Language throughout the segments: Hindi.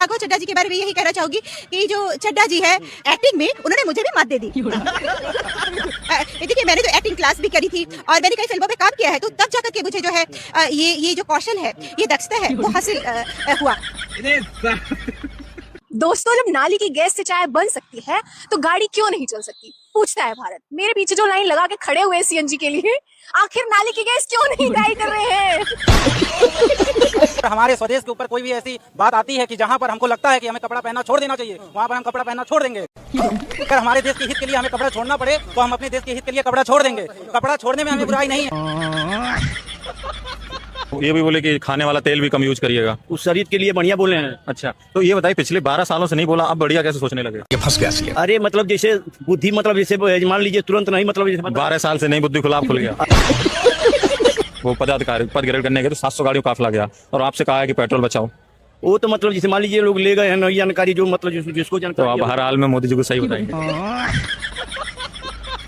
राघव चड्ढा जी के बारे में यही कहना चाहूंगी कि जो चड्ढा जी है एक्टिंग में उन्होंने मुझे भी मात दे दी। देखिए मैंने तो एक्टिंग क्लास भी करी थी और मैंने कई फिल्मों में काम किया है, तो तब जाकर के मुझे जो है ये जो कौशल है, ये दक्षता है, वो हासिल हुआ। दोस्तों, जब नाली की गैस से चाय बन सकती है तो गाड़ी क्यों नहीं चल सकती, पूछता है भारत। मेरे पीछे जो लाइन लगा के खड़े हुए सीएनजी के लिए, आखिर नाली की गैस क्यों नहीं डाई कर रहे हैं? हमारे स्वदेश के ऊपर कोई भी ऐसी बात आती है कि जहाँ पर हमको लगता है कि हमें कपड़ा पहनना छोड़ देना चाहिए, वहाँ पर हम कपड़ा पहनना छोड़ देंगे। अगर हमारे देश के हित के लिए हमें कपड़ा छोड़ना पड़े तो हम अपने देश के हित के लिए कपड़ा छोड़ देंगे। कपड़ा छोड़ने में हमें बुराई नहीं है। ये भी बोले कि खाने वाला तेल भी कम यूज करिएगा, उस शरीर के लिए बढ़िया बोले हैं। अच्छा, तो ये बताइए पिछले 12 सालों से नहीं बोला, अब बढ़िया कैसे सोचने लगे? ये फंस गया सी। अरे मतलब जैसे बुद्धि, मतलब जैसे मान लीजिए तुरंत नहीं, मतलब जैसे 12 साल से नहीं बुद्धि खुला खुल गया। वो पदाधिकारी पद ग्रेड करने गए तो 700 गाड़ियों काफिला गया और आपसे कहा है कि पेट्रोल बचाओ। वो तो मतलब जैसे मान लीजिए लोग ले गए हैं नई जानकारी, जो मतलब जिसको तो जानकारी आप हर हाल में मोदी जी को सही बताएंगे।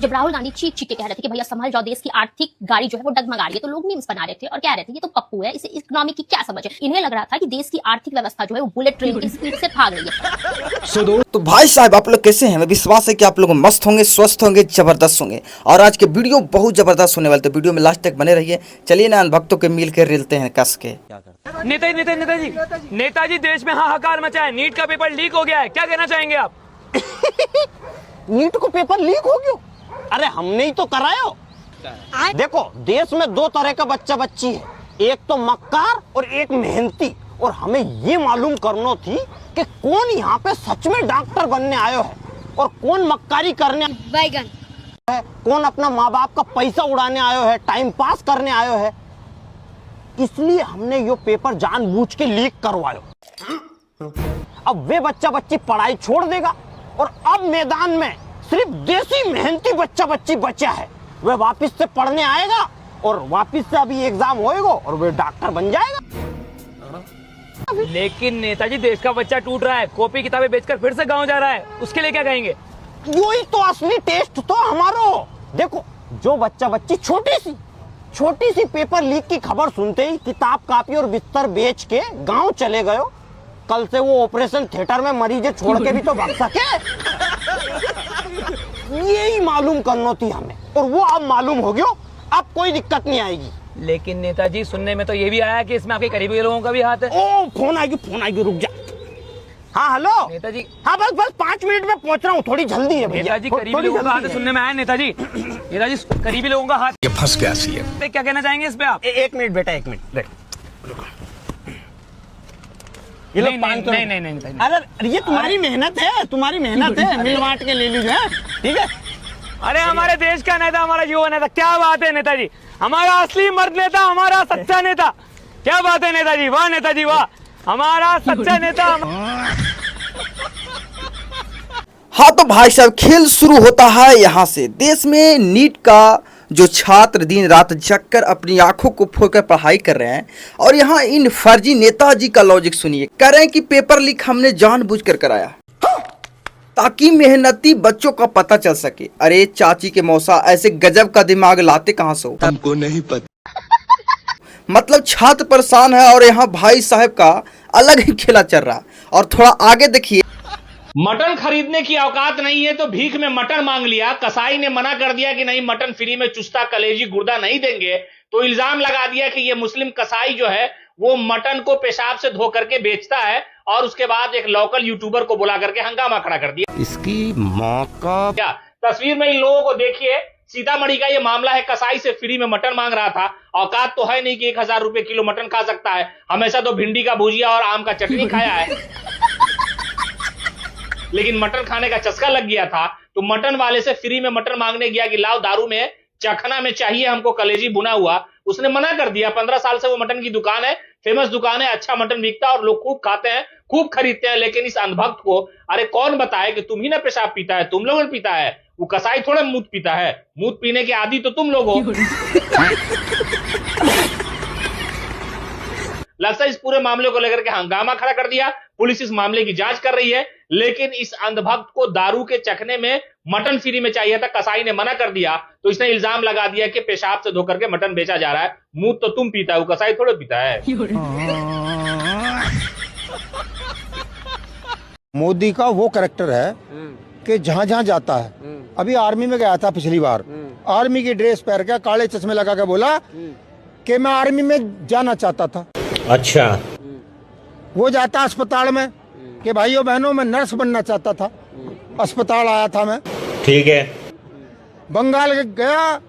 जब राहुल गांधी चीख चीख के कह रहे थे कि भैया संभल जाओ, देश की आर्थिक गाड़ी जो है वो डगमगा रही है, तो लोग मीम्स बना रहे थे और कह रहे थे ये तो पप्पू है, इसे इकोनॉमी की क्या समझ है। इन्हें लग रहा था कि देश की आर्थिक व्यवस्था जो है वो बुलेट ट्रेन की स्पीड से भाग रही है। तो भाई साहब आप लोग कैसे हैं? हमें विश्वास है कि आप लोग मस्त होंगे, स्वस्थ होंगे, जबरदस्त होंगे। और आज के वीडियो बहुत जबरदस्त होने वाले, तो वीडियो में लास्ट तक बने रहिए। चलिए ना भक्तों के मिल के रिलते हैं कस के। नेताजी देश में हाहाकार मचा है, नीट का पेपर लीक हो गया है, क्या कहना चाहेंगे आप? नीट को पेपर लीक हो गया? अरे हमने ही तो कराया। देखो देश में दो तरह का बच्चा बच्ची है, एक तो मक्कार और एक मेहनती। और हमें ये मालूम करना थी कि कौन यहाँ पे सच में डॉक्टर बनने आयो है और कौन मक्कारी करने बैगन है, कौन अपना माँ बाप का पैसा उड़ाने आयो है, टाइम पास करने आयो है। इसलिए हमने ये पेपर जानबूझ के लीक करवायो। अब वे बच्चा बच्ची पढ़ाई छोड़ देगा और अब मैदान में सिर्फ देसी मेहनती बच्चा बच्ची बचा है। वह वापस से पढ़ने आएगा और वापस से अभी एग्जाम होएगा और वह डॉक्टर बन जाएगा। लेकिन नेताजी देश का बच्चा टूट रहा है, कॉपी किताबें बेचकर फिर से गांव जा रहा है, उसके लिए क्या कहेंगे? यही तो असली टेस्ट तो हमारो। देखो जो बच्चा बच्ची छोटी सी पेपर लीक की खबर सुनते ही किताब कापी और बिस्तर बेच के गांव चले गए, कल से वो ऑपरेशन थिएटर में मरीजे छोड़ के भी तो भाग सके। यही मालूम करना थी हमें और वो अब मालूम हो गया, अब कोई दिक्कत नहीं आएगी। लेकिन नेताजी सुनने में तो ये भी आया कि इसमें आपके करीबी लोगों का भी हाथ है। ओ फोन आएगी, रुक जा। हाँ हेलो नेताजी। हाँ बस 5 मिनट में पहुंच रहा हूँ, थोड़ी जल्दी है भैया। नेताजी करीबी लोगों का हाथ सुनने में आया। नेताजी करीबी लोगों का हाथ। ये फंस गया सी। क्या कहना चाहेंगे इस पे आप? एक मिनट बेटा, एक मिनट। ये लोग नहीं। अरे ये तुम्हारी मेहनत है, मिल बांट के ले लीजिए, ठीक है? अरे हमारे देश का नेता, हमारा युवा नेता, क्या बात है नेताजी, हमारा असली मर्द नेता, हमारा सच्चा नेता, क्या बात है नेताजी, वाह नेताजी वाह, हमारा सच्चा नेता। हाँ तो भाई साहब खेल शुरू होता है यहाँ से। देश में नीट का जो छात्र दिन रात जगकर अपनी आंखों को फोड़कर पढ़ाई कर रहे हैं, और यहाँ इन फर्जी नेताजी का लॉजिक सुनिए। कह रहे हैं कि पेपर लीक हमने जानबूझकर कराया ताकि मेहनती बच्चों का पता चल सके। अरे चाची के मौसा, ऐसे गजब का दिमाग लाते कहाँ से हो? हमको नहीं पता। मतलब छात्र परेशान है और यहाँ भाई साहब का अलग ही खेला चल रहा। और थोड़ा आगे देखिए, मटन खरीदने की औकात नहीं है तो भीख में मटन मांग लिया। कसाई ने मना कर दिया कि नहीं मटन फ्री में चुस्ता कलेजी गुर्दा नहीं देंगे, तो इल्जाम लगा दिया कि ये मुस्लिम कसाई जो है वो मटन को पेशाब से धो करके बेचता है, और उसके बाद एक लोकल यूट्यूबर को बुला करके हंगामा खड़ा कर दिया। इसकी माँ का क्या तस्वीर में इन लोगों को देखिए, सीतामढ़ी का ये मामला है। कसाई से फ्री में मटन मांग रहा था, औकात तो है नहीं कि 1000 रुपए किलो मटन खा सकता है, हमेशा तो भिंडी का भुजिया और आम का चटनी खाया है। लेकिन मटन खाने का चस्का लग गया था, तो मटन वाले से फ्री में मटन मांगने गया कि लाओ दारू में चखना में चाहिए हमको कलेजी बुना हुआ। उसने मना कर दिया। 15 साल से वो मटन की दुकान है, फेमस दुकान है, अच्छा मटन बिकता है और लोग खूब खाते हैं, खूब खरीदते हैं। लेकिन इस अंधभक्त को अरे कौन बताए कि तुम ही ना पेशाब पीता है, तुम लोगों ने पीता है, वो कसाई थोड़ा मूत पीता है, मूत पीने के आदी तो तुम लोग हो। लगता है इस पूरे मामले को लेकर के हंगामा खड़ा कर दिया। पुलिस इस मामले की जांच कर रही है, लेकिन इस अंधभक्त को दारू के चखने में मटन फ्री में चाहिए था, कसाई ने मना कर दिया, तो इसने इल्जाम लगा दिया कि पेशाब से धोकर के मटन बेचा जा रहा है, मुंह तो तुम पीता है, वो कसाई थोड़े पीता है। मोदी का वो कैरेक्टर है कि जहाँ जहाँ जाता है, अभी आर्मी में गया था पिछली बार, आर्मी की ड्रेस पहन के काले चश्मे लगा के बोला कि मैं आर्मी में जाना चाहता था। अच्छा, वो जाता अस्पताल में कि भाइयों बहनों मैं नर्स बनना चाहता था, अस्पताल आया था मैं, ठीक है। बंगाल गया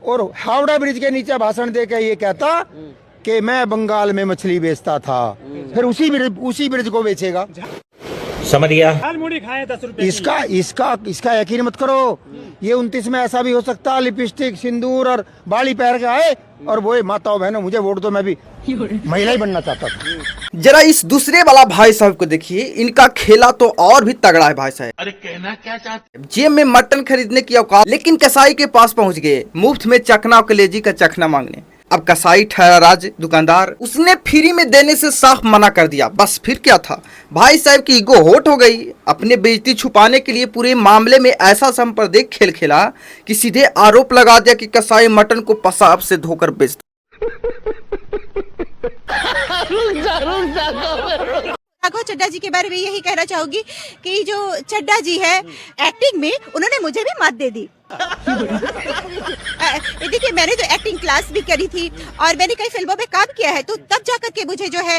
और हावड़ा ब्रिज के नीचे भाषण दे के ये कहता कि मैं बंगाल में मछली बेचता था, फिर उसी ब्रिज को बेचेगा। समझ गया। इसका यकीन मत करो, ये 29 में ऐसा भी हो सकता है लिपस्टिक सिंदूर और बाली पहन के आए और वो माताओं बहनों मुझे वोट दो, मैं भी महिला ही बनना चाहता था। जरा इस दूसरे वाला भाई साहब को देखिए, इनका खेला तो और भी तगड़ा है भाई साहब। अरे कहना क्या चाहते? जेब में मटन खरीदने की औकात, लेकिन कसाई के पास पहुंच गए मुफ्त में चखना और कलेजी का चखना मांगने। अब कसाई ठहरा राज दुकानदार, उसने फ्री में देने से साफ मना कर दिया। बस फिर क्या था, भाई साहब की ईगो होट हो गई। अपने बेइज्जती छुपाने के लिए पूरे मामले में ऐसा संप्रदाय खेल खेला कि सीधे आरोप लगा दिया कि कसाई मटन को पेशाब से धोकर बेचता। राघव चड्ढा जी के बारे में यही कहना चाहूंगी कि जो चड्ढा जी है, एक्टिंग में उन्होंने मुझे भी मात दे दी। देखिए, मैंने जो एक्टिंग क्लास भी करी थी और मैंने कई फिल्मों में काम किया है, तो तब जाकर के मुझे जो है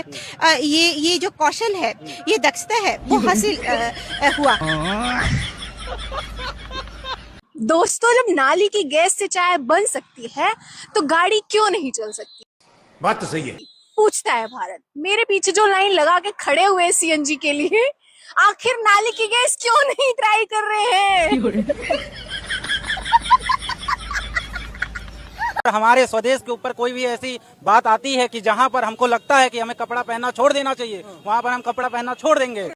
ये जो कौशल है, ये दक्षता है, वो हासिल हुआ। दोस्तों, जब नाली की गैस से चाय बन सकती है तो गाड़ी क्यों नहीं चल सकती? बात तो सही है। पूछता है भारत। मेरे पीछे जो लाइन लगा के खड़े हुए सीएनजी के लिए, आखिर नाली की गैस क्यों नहीं ट्राई कर रहे हैं? हमारे स्वदेश के ऊपर कोई भी ऐसी बात आती है कि जहाँ पर हमको लगता है कि हमें कपड़ा पहनना छोड़ देना चाहिए, वहाँ पर हम कपड़ा पहनना छोड़ देंगे।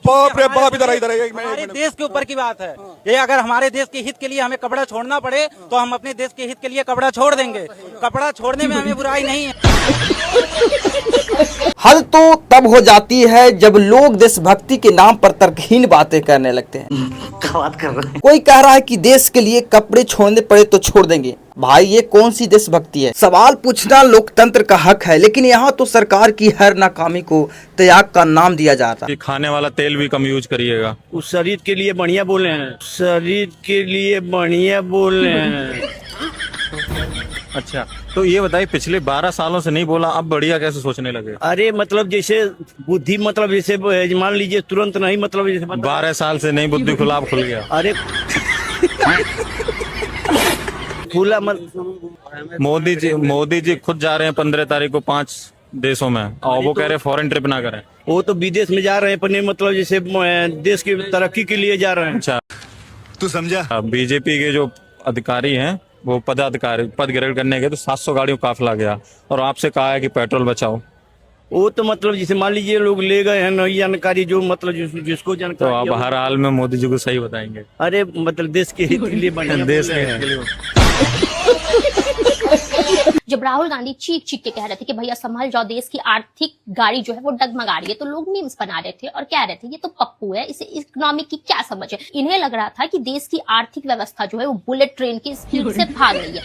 बाप रे बाप, इधर हमारे देश के ऊपर की बात है ये। अगर हमारे देश के हित के लिए हमें कपड़ा छोड़ना पड़े तो हम अपने देश के हित के लिए कपड़ा छोड़ देंगे। कपड़ा छोड़ने में हमें बुराई नहीं है। हद तो तब हो जाती है जब लोग देशभक्ति के नाम पर तर्कहीन बातें करने लगते हैं। क्या बात कर रहे हैं? कोई कह रहा है कि देश के लिए कपड़े छोड़ने पड़े तो छोड़ देंगे। भाई, ये कौन सी देशभक्ति है? सवाल पूछना लोकतंत्र का हक है, लेकिन यहाँ तो सरकार की हर नाकामी को त्याग का नाम दिया जाता है। खाने वाला तेल भी कम यूज करिएगा। उस शरीर के लिए बढ़िया बोले हैं, शरीर के लिए बढ़िया बोले हैं। अच्छा, तो ये बताइए, पिछले 12 सालों से नहीं बोला, अब बढ़िया कैसे सोचने लगे? अरे मतलब जैसे बुद्धि, मतलब जैसे मान लीजिए तुरंत नहीं, मतलब जैसे 12 साल से नहीं, बुद्धि खुला खुल गया। अरे खुला मोदी जी खुद जा रहे हैं 15 तारीख को 5 देशों में, और वो कह रहे हैं फॉरेन ट्रिप ना करें। वो तो विदेश में जा रहे हैं, पर मतलब जैसे देश की तरक्की के लिए जा रहे हैं। अच्छा, तू समझा? बीजेपी के जो अधिकारी हैं वो पद ग्रहण करने गए तो 700 गाड़ियों काफिला गया, और आपसे कहा है कि पेट्रोल बचाओ। वो तो मतलब जैसे मान लीजिए लोग ले गए हैं नई जानकारी, जो मतलब जिसको जानकारी, तो आप हर हाल में मोदी जी को सही बताएंगे। अरे मतलब देश के हित के लिए बढ़िया देश के हित के लिए। जब राहुल गांधी चीख चीख के कह रहे थे कि भैया संभल जाओ, देश की आर्थिक गाड़ी जो है वो डगमगा रही है, तो लोग मीम्स बना रहे थे और कह रहे थे ये तो पप्पू है, इसे इकोनॉमिक की क्या समझ है। इन्हें लग रहा था कि देश की आर्थिक व्यवस्था जो है वो बुलेट ट्रेन की स्पीड से भाग रही है।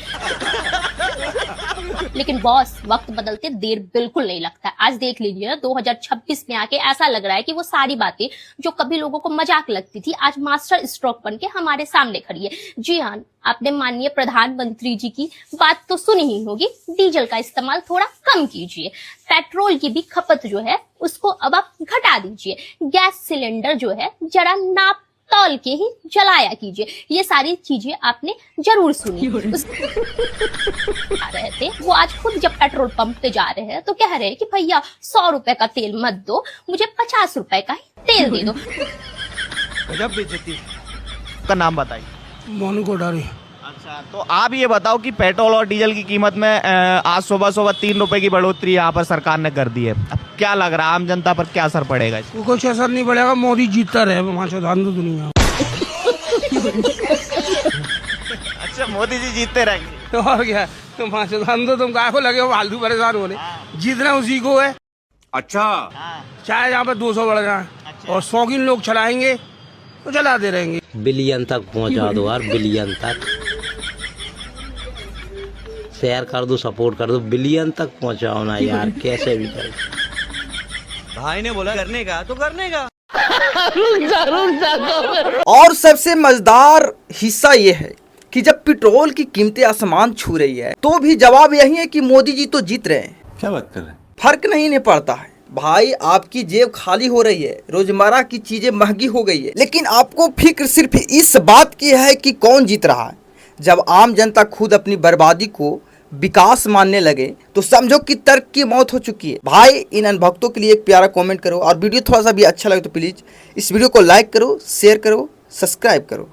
लेकिन बॉस, वक्त बदलते देर बिल्कुल नहीं लगता। आज देख लीजिए ना, 2026 में आके ऐसा लग रहा है कि वो सारी बातें जो कभी लोगों को मजाक लगती थी, आज मास्टर स्ट्रोक बन के हमारे सामने खड़ी है। जी हाँ, आपने माननीय प्रधानमंत्री जी की बात तो सुनी ही होगी, डीजल का इस्तेमाल थोड़ा कम कीजिए, पेट्रोल की भी खपत जो है उसको अब आप घटा दीजिए, गैस सिलेंडर जो है जरा नाप तौल के ही जलाया कीजिए। ये सारी चीजें आपने जरूर सुनी। रहे थे वो आज खुद जब पेट्रोल पंप पे जा रहे हैं तो कह रहे हैं कि भैया 100 रुपए का तेल मत दो, मुझे 50 रुपए का ही तेल दे दो। गजब बेइज्जती का नाम बताइए। मोनू कोठारी। अच्छा, तो आप ये बताओ कि पेट्रोल और डीजल की कीमत में आज सुबह 3 रुपए की बढ़ोतरी यहाँ पर सरकार ने कर दी है। अब क्या लग रहा है आम जनता पर क्या असर पड़ेगा? कुछ असर नहीं पड़ेगा, मोदी जीतता रहे, वहाँ से दुनिया। अच्छा, मोदी जी जीतते रहेंगे और क्या, तुम वहाँ से तुम काय को लगे हो फालतू परेशान होने, जीतना उसी को है। अच्छा, चाहे यहाँ पर 200 बढ़ जाए और 100 की लोग चलाएंगे तो चलाते रहेंगे। बिलियन तक पहुँचा दो यार, बिलियन तक शेयर कर दो, सपोर्ट कर दो, बिलियन तक पहुँचाओ ना यार, कैसे भी कर। भाई ने बोला करने का तो करने का। और सबसे मजेदार हिस्सा ये है कि जब पेट्रोल की कीमतें आसमान छू रही है तो भी जवाब यही है कि मोदी जी तो जीत रहे हैं। क्या बात कर रहे हैं? फर्क नहीं पड़ता है भाई, आपकी जेब खाली हो रही है, रोजमर्रा की चीजें महंगी हो गई है, लेकिन आपको फिक्र सिर्फ इस बात की है कि कौन जीत रहा है। जब आम जनता खुद अपनी बर्बादी को विकास मानने लगे तो समझो कि तर्क की मौत हो चुकी है। भाई इन अनभक्तों के लिए एक प्यारा कमेंट करो और वीडियो थोड़ा सा भी अच्छा लगे तो प्लीज इस वीडियो को लाइक करो, शेयर करो, सब्सक्राइब करो।